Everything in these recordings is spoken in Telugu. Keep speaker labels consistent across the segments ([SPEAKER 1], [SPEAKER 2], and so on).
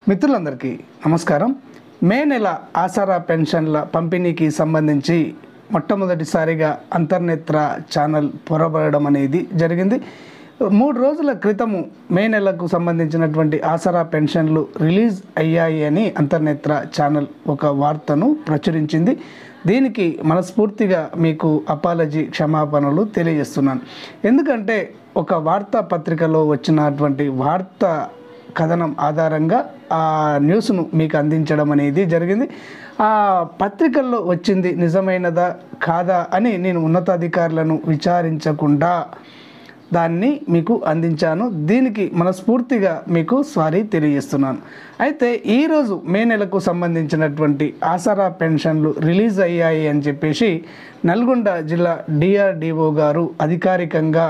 [SPEAKER 1] మిత్రులందరికీ నమస్కారం. మే నెల ఆసరా పెన్షన్ల పంపిణీకి సంబంధించి మొట్టమొదటిసారిగా అంతర్నేత్ర ఛానల్ పొరబడడం అనేది జరిగింది. 3 రోజుల క్రితము మే నెలకు సంబంధించినటువంటి ఆసరా పెన్షన్లు రిలీజ్ అయ్యాయి అని అంతర్నేత్ర ఛానల్ ఒక వార్తను ప్రచురించింది. దీనికి మనస్ఫూర్తిగా మీకు అపాలజీ క్షమాపణలు తెలియజేస్తున్నాను. ఎందుకంటే ఒక వార్తాపత్రికలో వచ్చినటువంటి వార్త కథనం ఆధారంగా ఆ న్యూస్ను మీకు అందించడం అనేది జరిగింది. ఆ పత్రికల్లో వచ్చింది నిజమైనదా కాదా అని నేను ఉన్నతాధికారులను విచారించకుండా దాన్ని మీకు అందించాను. దీనికి మనస్ఫూర్తిగా మీకు సారీ తెలియజేస్తున్నాను. అయితే ఈరోజు మే నెలకు సంబంధించినటువంటి ఆసరా పెన్షన్లు రిలీజ్ అయ్యాయి అని చెప్పేసి నల్గొండ జిల్లా డిఆర్డిఓ గారు అధికారికంగా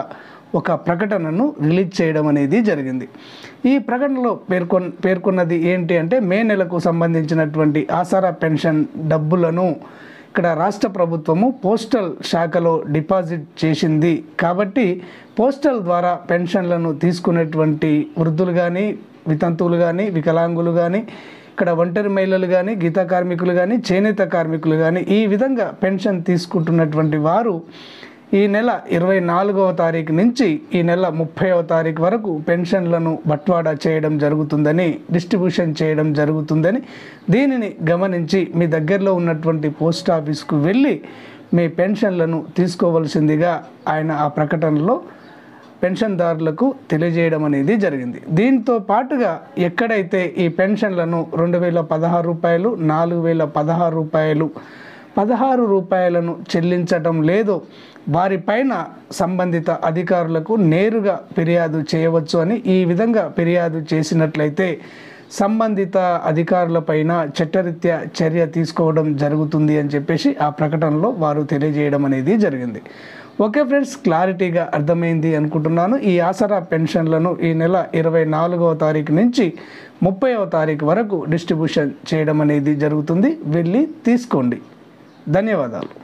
[SPEAKER 1] ఒక ప్రకటనను రిలీజ్ చేయడం అనేది జరిగింది. ఈ ప్రకటనలో పేర్కొన్నది ఏంటి అంటే, మే నెలకు సంబంధించినటువంటి ఆసరా పెన్షన్ డబ్బులను ఇక్కడ రాష్ట్ర ప్రభుత్వము పోస్టల్ శాఖలో డిపాజిట్ చేసింది. కాబట్టి పోస్టల్ ద్వారా పెన్షన్లను తీసుకునేటువంటి వృద్ధులు కానీ, వితంతువులు కానీ, వికలాంగులు కానీ, ఇక్కడ ఒంటరి మహిళలు కానీ, గీత కార్మికులు కానీ, చేనేత కార్మికులు కానీ ఈ విధంగా పెన్షన్ తీసుకుంటున్నటువంటి వారు ఈ నెల 24వ తారీఖు నుంచి ఈ నెల 30వ తారీఖు వరకు పెన్షన్లను బట్వాడా చేయడం జరుగుతుందని, డిస్ట్రిబ్యూషన్ చేయడం జరుగుతుందని, దీనిని గమనించి మీ దగ్గరలో ఉన్నటువంటి పోస్ట్ ఆఫీస్కు వెళ్ళి మీ పెన్షన్లను తీసుకోవలసిందిగా ఆయన ఆ ప్రకటనలో పెన్షన్దారులకు తెలియజేయడం అనేది జరిగింది. దీంతో పాటుగా ఎక్కడైతే ఈ పెన్షన్లను 2016 రూపాయలు, 4016 రూపాయలు, 16 రూపాయలను చెల్లించటం లేదో వారిపైన సంబంధిత అధికారులకు నేరుగా ఫిర్యాదు చేయవచ్చు అని, ఈ విధంగా ఫిర్యాదు చేసినట్లయితే సంబంధిత అధికారులపైన చట్టరీత్యా చర్య తీసుకోవడం జరుగుతుంది అని చెప్పేసి ఆ ప్రకటనలో వారు తెలియజేయడం అనేది జరిగింది. ఓకే ఫ్రెండ్స్, క్లారిటీగా అర్థమైంది అనుకుంటున్నాను. ఈ ఆసరా పెన్షన్లను ఈ నెల 24వ తారీఖు నుంచి 30వ తారీఖు వరకు డిస్ట్రిబ్యూషన్ చేయడం అనేది జరుగుతుంది. వెళ్ళి తీసుకోండి. ధన్యవాదాలు.